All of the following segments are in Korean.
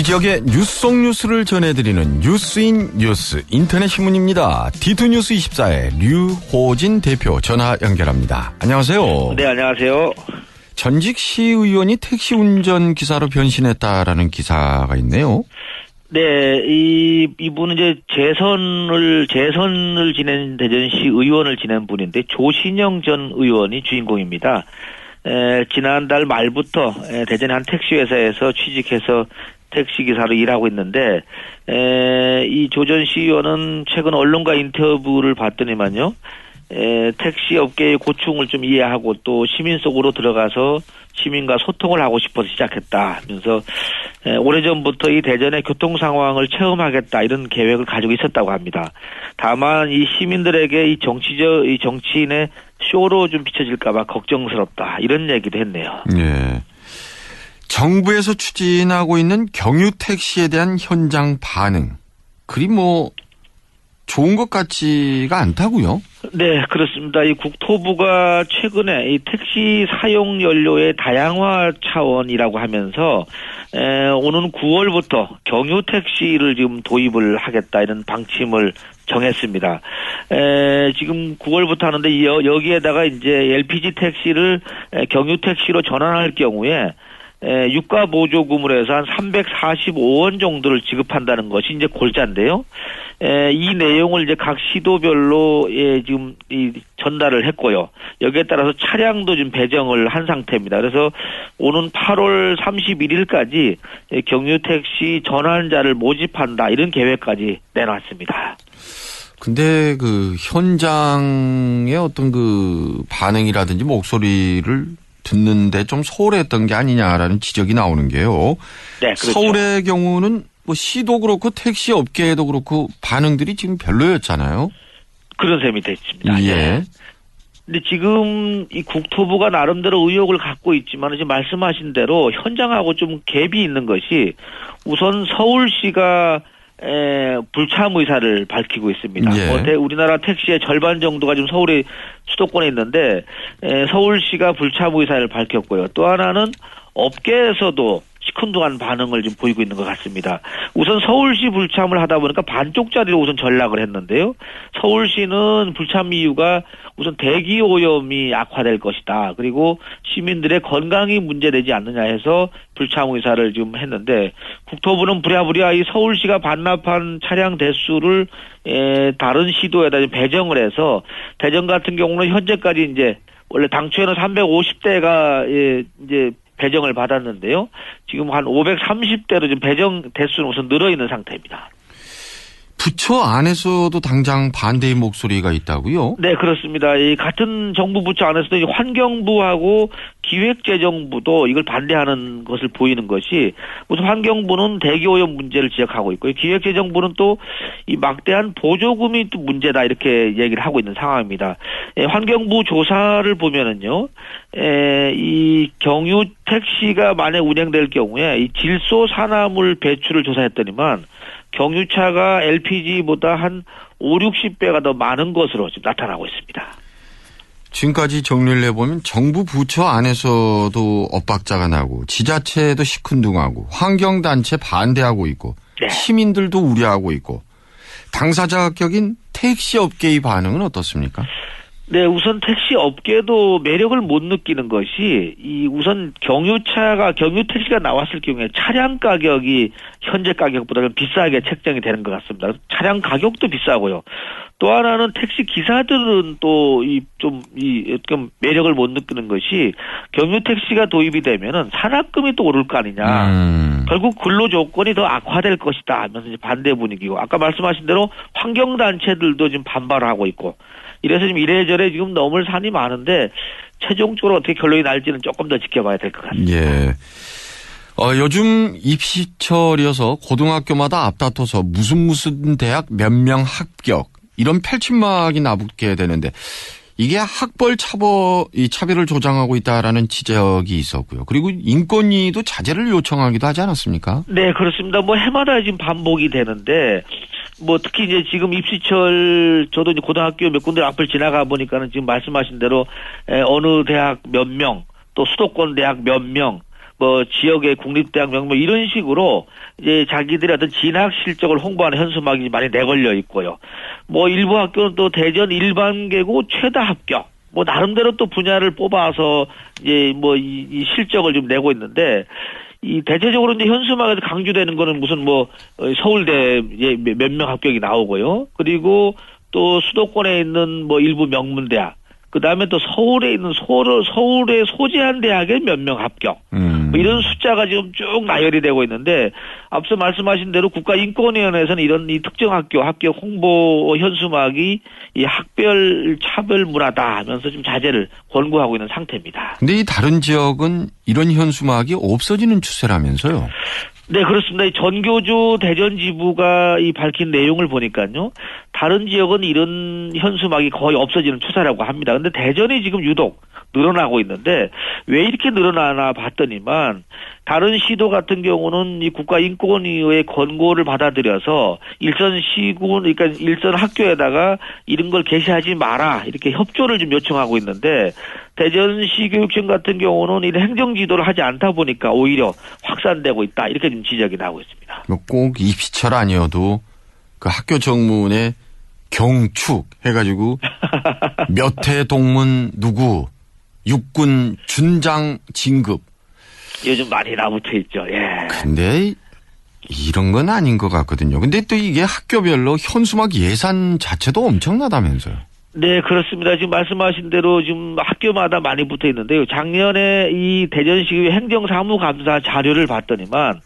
우리 지역의 뉴스 속 뉴스를 전해드리는 뉴스인 뉴스 인터넷 신문입니다. D2뉴스24의 류호진 대표 전화 연결합니다. 안녕하세요. 네, 안녕하세요. 전직 시의원이 택시 운전 기사로 변신했다라는 기사가 있네요. 네, 이분은 이제 재선을 지낸 대전시 의원을 지낸 분인데 조신영 전 의원이 주인공입니다. 지난달 말부터 대전의 한 택시 회사에서 취직해서 택시 기사로 일하고 있는데 이 조 전 시의원은 최근 언론과 인터뷰를 봤더니만요. 택시 업계의 고충을 좀 이해하고 또 시민 속으로 들어가서 시민과 소통을 하고 싶어서 시작했다 하면서 오래전부터 이 대전의 교통 상황을 체험하겠다 이런 계획을 가지고 있었다고 합니다. 다만 이 시민들에게 이 정치인의 쇼로 좀 비춰질까 봐 걱정스럽다 이런 얘기도 했네요. 네. 정부에서 추진하고 있는 경유 택시에 대한 현장 반응 그리 좋은 것 같지가 않다고요? 네, 그렇습니다. 이 국토부가 최근에 이 택시 사용 연료의 다양화 차원이라고 하면서 오는 9월부터 경유 택시를 지금 도입을 하겠다 이런 방침을 정했습니다. 지금 9월부터 하는데 여기에다가 이제 LPG 택시를 경유 택시로 전환할 경우에 유가 보조금으로 해서 한 345원 정도를 지급한다는 것이 이제 골자인데요. 이 내용을 이제 각 시도별로 지금 전달을 했고요. 여기에 따라서 차량도 지금 배정을 한 상태입니다. 그래서 오는 8월 31일까지 경유 택시 전환자를 모집한다 이런 계획까지 내놨습니다. 근데 그 현장의 어떤 그 반응이라든지 목소리를 듣는데 좀 소홀했던 게 아니냐라는 지적이 나오는 게요. 네, 그렇죠. 서울의 경우는 시도 그렇고 택시 업계에도 그렇고 반응들이 지금 별로였잖아요. 그런 셈이 됐습니다. 예. 근데 지금 이 국토부가 나름대로 의혹을 갖고 있지만 지금 말씀하신 대로 현장하고 좀 갭이 있는 것이 우선 서울시가 불참 의사를 밝히고 있습니다. 예. 우리나라 택시의 절반 정도가 지금 서울의 수도권에 있는데 서울시가 불참 의사를 밝혔고요. 또 하나는 업계에서도 시큰둥한 반응을 지금 보이고 있는 것 같습니다. 우선 서울시 불참을 하다 보니까 반쪽짜리로 우선 전락을 했는데요. 서울시는 불참 이유가 우선 대기 오염이 악화될 것이다. 그리고 시민들의 건강이 문제되지 않느냐 해서 불참 의사를 지금 했는데 국토부는 부랴부랴 이 서울시가 반납한 차량 대수를 다른 시도에다 배정을 해서 대전 같은 경우는 현재까지 이제 원래 당초에는 350대가 이제 배정을 받았는데요. 지금 한 530대로 지금 배정 대수는 우선 늘어 있는 상태입니다. 부처 안에서도 당장 반대의 목소리가 있다고요? 네, 그렇습니다. 이 같은 정부 부처 안에서도 이 환경부하고 기획재정부도 이걸 반대하는 것을 보이는 것이 우선 환경부는 대기오염 문제를 지적하고 있고요. 기획재정부는 또 이 막대한 보조금이 또 문제다 이렇게 얘기를 하고 있는 상황입니다. 환경부 조사를 보면은요, 이 경유 택시가 만약 운행될 경우에 이 질소 산화물 배출을 조사했더니만 경유차가 LPG보다 한 5, 60배가 더 많은 것으로 지금 나타나고 있습니다. 지금까지 정리를 해보면 정부 부처 안에서도 엇박자가 나고 지자체도 시큰둥하고 환경단체 반대하고 있고 네. 시민들도 우려하고 있고 당사자 격인 택시 업계의 반응은 어떻습니까? 네, 우선 택시 업계도 매력을 못 느끼는 것이 우선 경유 택시가 나왔을 경우에 차량 가격이 현재 가격보다는 비싸게 책정이 되는 것 같습니다. 차량 가격도 비싸고요. 또 하나는 택시 기사들은 또 좀 매력을 못 느끼는 것이 경유 택시가 도입이 되면은 산학금이 또 오를 거 아니냐. 결국 근로 조건이 더 악화될 것이다 하면서 이제 반대 분위기고 아까 말씀하신 대로 환경 단체들도 지금 반발을 하고 있고 이래서 지금 이래저래 지금 넘을 산이 많은데 최종적으로 어떻게 결론이 날지는 조금 더 지켜봐야 될 것 같습니다. 예. 요즘 입시철이어서 고등학교마다 앞다퉈서 무슨 대학 몇 명 합격 이런 펼침막이 나붙게 되는데 이게 학벌 차별을 조장하고 있다라는 지적이 있었고요. 그리고 인권위도 자제를 요청하기도 하지 않았습니까? 네, 그렇습니다. 해마다 지금 반복이 되는데 특히 이제 지금 입시철 저도 이제 고등학교 몇 군데 앞을 지나가 보니까는 지금 말씀하신 대로 어느 대학 몇 명, 또 수도권 대학 몇 명, 뭐 지역의 국립대학 명문 이런 식으로 이제 자기들의 어떤 진학 실적을 홍보하는 현수막이 많이 내걸려 있고요. 뭐 일부 학교는 또 대전 일반계고 최다 합격. 뭐 나름대로 또 분야를 뽑아서 이제 뭐 이 실적을 좀 내고 있는데 이 대체적으로 이제 현수막에서 강조되는 거는 무슨 뭐 서울대 몇 명 합격이 나오고요. 그리고 또 수도권에 있는 뭐 일부 명문대학, 그 다음에 또 서울에 있는 서울에 소재한 대학의 몇 명 합격. 뭐 이런 숫자가 지금 쭉 나열이 되고 있는데 앞서 말씀하신 대로 국가인권위원회에서는 이런 이 특정 학교 합격 홍보 현수막이 이 학별 차별 문화다 하면서 좀 자제를 권고하고 있는 상태입니다. 근데 이 다른 지역은 이런 현수막이 없어지는 추세라면서요? 네, 그렇습니다. 이 전교조 대전 지부가 이 밝힌 내용을 보니까요. 다른 지역은 이런 현수막이 거의 없어지는 추세라고 합니다. 근데 대전이 지금 유독 늘어나고 있는데 왜 이렇게 늘어나나 봤더니만 다른 시도 같은 경우는 이 국가인권위의 권고를 받아들여서 일선 시군, 그러니까 일선 학교에다가 이런 걸 게시하지 마라 이렇게 협조를 좀 요청하고 있는데 대전시 교육청 같은 경우는 이런 행정지도를 하지 않다 보니까 오히려 확산되고 있다 이렇게 좀 지적이 나오고 있습니다. 뭐 꼭 입시철 아니어도 그 학교 정문에 경축 해가지고 몇 회 동문 누구 육군 준장 진급 요즘 많이 나붙어 있죠. 예. 근데 이런 건 아닌 것 같거든요. 근데 또 이게 학교별로 현수막 예산 자체도 엄청나다면서요. 네, 그렇습니다. 지금 말씀하신 대로 지금 학교마다 많이 붙어 있는데요. 작년에 이 대전시 행정사무감사 자료를 봤더니만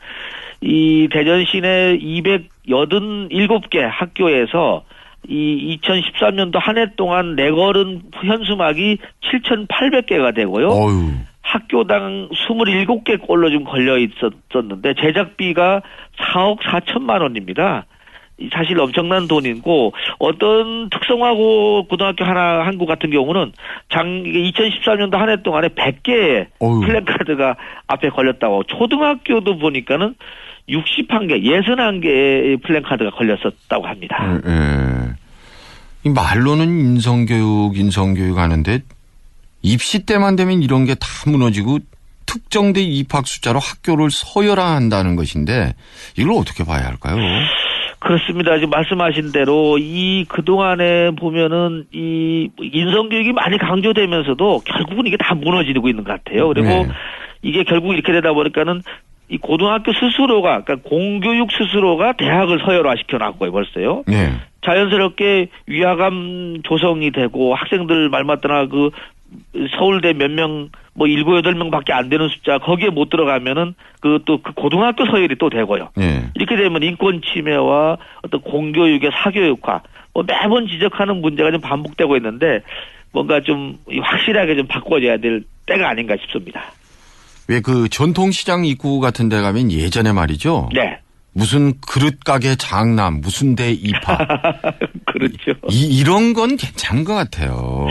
이 대전시 내 287개 학교에서 이 2013년도 한 해 동안 내걸은 현수막이 7,800개가 되고요. 어휴. 학교당 27개 꼴로 좀 걸려 있었는데 제작비가 4억 4천만 원입니다. 사실 엄청난 돈이고 어떤 특성화고 고등학교 한 곳 같은 경우는 2014년도 한 해 동안에 100개의 플랜카드가 앞에 걸렸다고 초등학교도 보니까는 61개, 61개의 플랜카드가 걸렸었다고 합니다. 이 말로는 인성교육 하는데 입시 때만 되면 이런 게 다 무너지고 특정대 입학 숫자로 학교를 서열화한다는 것인데 이걸 어떻게 봐야 할까요? 그렇습니다. 지금 말씀하신 대로 이 그동안에 보면은 이 인성교육이 많이 강조되면서도 결국은 이게 다 무너지고 있는 것 같아요. 그리고 네. 이게 결국 이렇게 되다 보니까는 이 고등학교 스스로가, 그러니까 공교육 스스로가 대학을 서열화시켜 놨고요, 벌써요. 네. 자연스럽게 위화감 조성이 되고 학생들 말 맞다나 그 서울대 몇 명, 뭐 7, 8명 밖에 안 되는 숫자, 거기에 못 들어가면은 그 고등학교 서열이 또 되고요. 네. 이렇게 되면 인권 침해와 어떤 공교육의 사교육화, 뭐 매번 지적하는 문제가 좀 반복되고 있는데 뭔가 좀 확실하게 좀 바꿔줘야 될 때가 아닌가 싶습니다. 왜 그 전통시장 입구 같은 데 가면 예전에 말이죠. 네. 무슨 그릇 가게 장남, 무슨 대 입학. 그렇죠. 이런 건 괜찮은 것 같아요.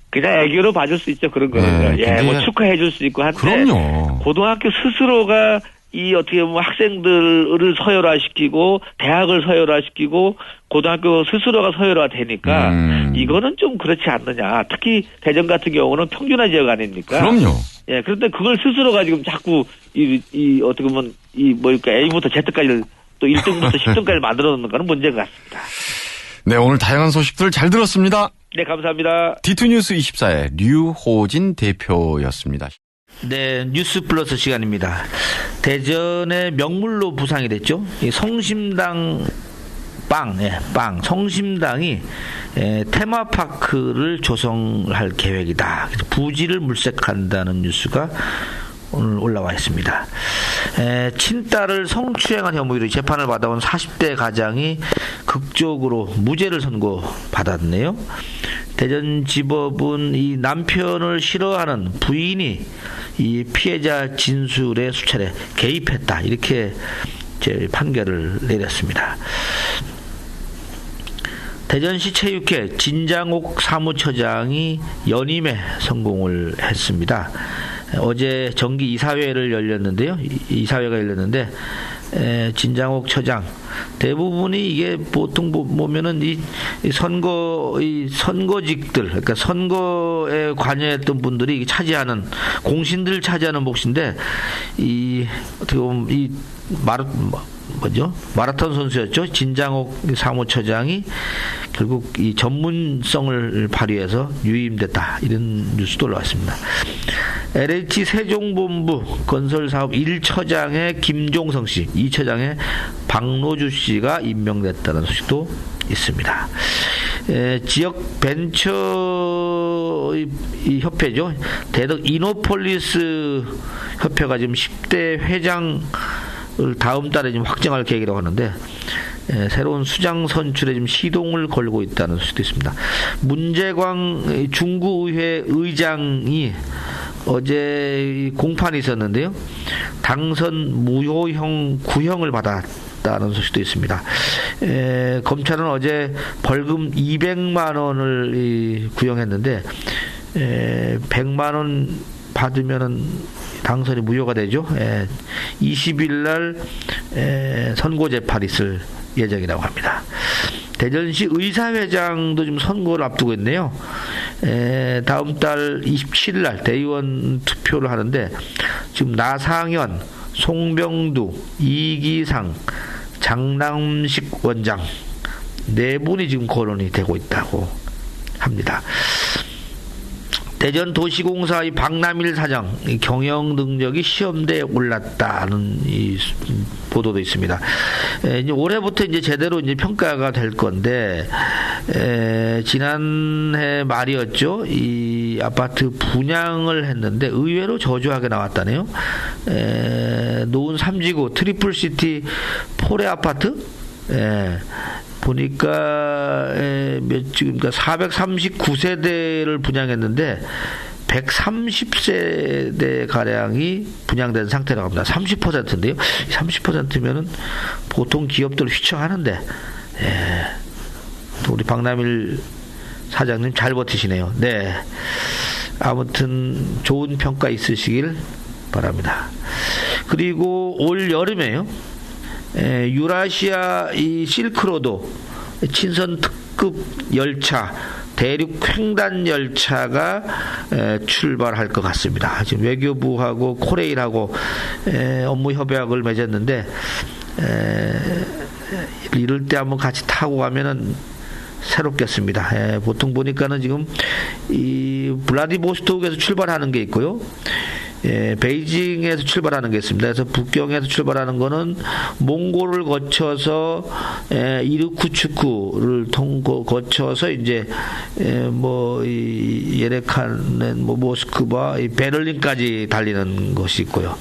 그냥 애교로 봐줄 수 있죠, 그런 거는. 네, 예, 뭐 축하해 줄 수 있고 한데. 그럼요. 고등학교 스스로가 이 어떻게 보면 학생들을 서열화시키고 대학을 서열화시키고 고등학교 스스로가 서열화 되니까 이거는 좀 그렇지 않느냐. 특히 대전 같은 경우는 평준화 지역 아닙니까? 그럼요. 예, 그런데 그걸 스스로가 지금 자꾸 이 어떻게 보면 이 뭐랄까 A부터 Z까지 또 1등부터 10등까지 만들어 놓는 거는 문제인 것 같습니다. 네, 오늘 다양한 소식들 잘 들었습니다. 네, 감사합니다. D2뉴스 24의 류호진 대표였습니다. 네, 뉴스 플러스 시간입니다. 대전의 명물로 부상이 됐죠. 이 성심당 성심당이 테마파크를 조성할 계획이다. 부지를 물색한다는 뉴스가 오늘 올라와 있습니다. 친딸을 성추행한 혐의로 재판을 받아온 40대 가장이 극적으로 무죄를 선고받았네요. 대전지법은 이 남편을 싫어하는 부인이 이 피해자 진술에 수차례 개입했다. 이렇게 판결을 내렸습니다. 대전시 체육회 진장옥 사무처장이 연임에 성공을 했습니다. 어제 정기 이사회를 열렸는데요. 이사회가 열렸는데 진장옥 처장 대부분이 이게 보통 보면은 이 선거직들, 그러니까 선거에 관여했던 분들이 차지하는 공신들을 차지하는 몫인데 어떻게 보면 마라톤 선수였죠. 진장옥 사무처장이 결국 이 전문성을 발휘해서 유임됐다, 이런 뉴스도 올라왔습니다. LH 세종본부 건설사업 1처장의 김종성 씨, 2처장의 박노주 씨가 임명됐다는 소식도 있습니다. 지역 벤처 협회죠. 대덕 이노폴리스 협회가 지금 10대 회장을 다음 달에 지금 확정할 계획이라고 하는데, 새로운 수장 선출에 지금 시동을 걸고 있다는 소식도 있습니다. 문재광 중구의회 의장이 어제 공판이 있었는데요. 당선 무효형 구형을 받았다는 소식도 있습니다. 검찰은 어제 벌금 200만 원을 구형했는데 100만 원 받으면은 당선이 무효가 되죠. 20일 날 선고 재판이 있을 예정이라고 합니다. 대전시 의사회장도 지금 선거를 앞두고 있네요. 다음 달 27일 날 대의원 투표를 하는데 지금 나상현, 송병두, 이기상, 장남식 원장 네 분이 지금 거론이 되고 있다고 합니다. 대전도시공사 박남일 사장 경영 능력이 시험대에 올랐다는 이 보도도 있습니다. 이제 올해부터 이제 제대로 이제 평가가 될 건데, 지난해 말이었죠. 이 아파트 분양을 했는데 의외로 저조하게 나왔다네요. 노은 3지구 트리플시티 포레 아파트. 보니까 그러니까 439세대를 분양했는데 130세대 가량이 분양된 상태라고 합니다. 30%인데요. 30%면은 보통 기업들 휘청하는데, 우리 박남일 사장님 잘 버티시네요. 네, 아무튼 좋은 평가 있으시길 바랍니다. 그리고 올 여름에요. 유라시아 이 실크로드 친선 특급 열차 대륙 횡단 열차가 출발할 것 같습니다. 지금 외교부하고 코레일하고 업무 협약을 맺었는데 이럴 때 한번 같이 타고 가면은 새롭겠습니다. 보통 보니까는 지금 이 블라디보스토크에서 출발하는 게 있고요. 베이징에서 출발하는 게 있습니다. 그래서 북경에서 출발하는 거는 몽골을 거쳐서 이르쿠츠크를 거쳐서 이제 예레칸, 모스크바, 베를린까지 달리는 것이 있고요.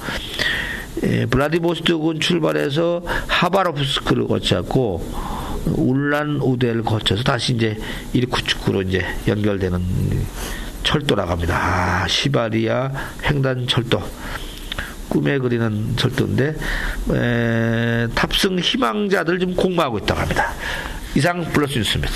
블라디보스토크는 출발해서 하바롭스크를 거쳤고 울란우데를 거쳐서 다시 이제 이르쿠츠크로 이제 연결되는 철도라고 합니다. 시바리아 횡단 철도, 꿈에 그리는 철도인데 탑승 희망자들 지금 공모하고 있다고 합니다. 이상 플러스 뉴스입니다.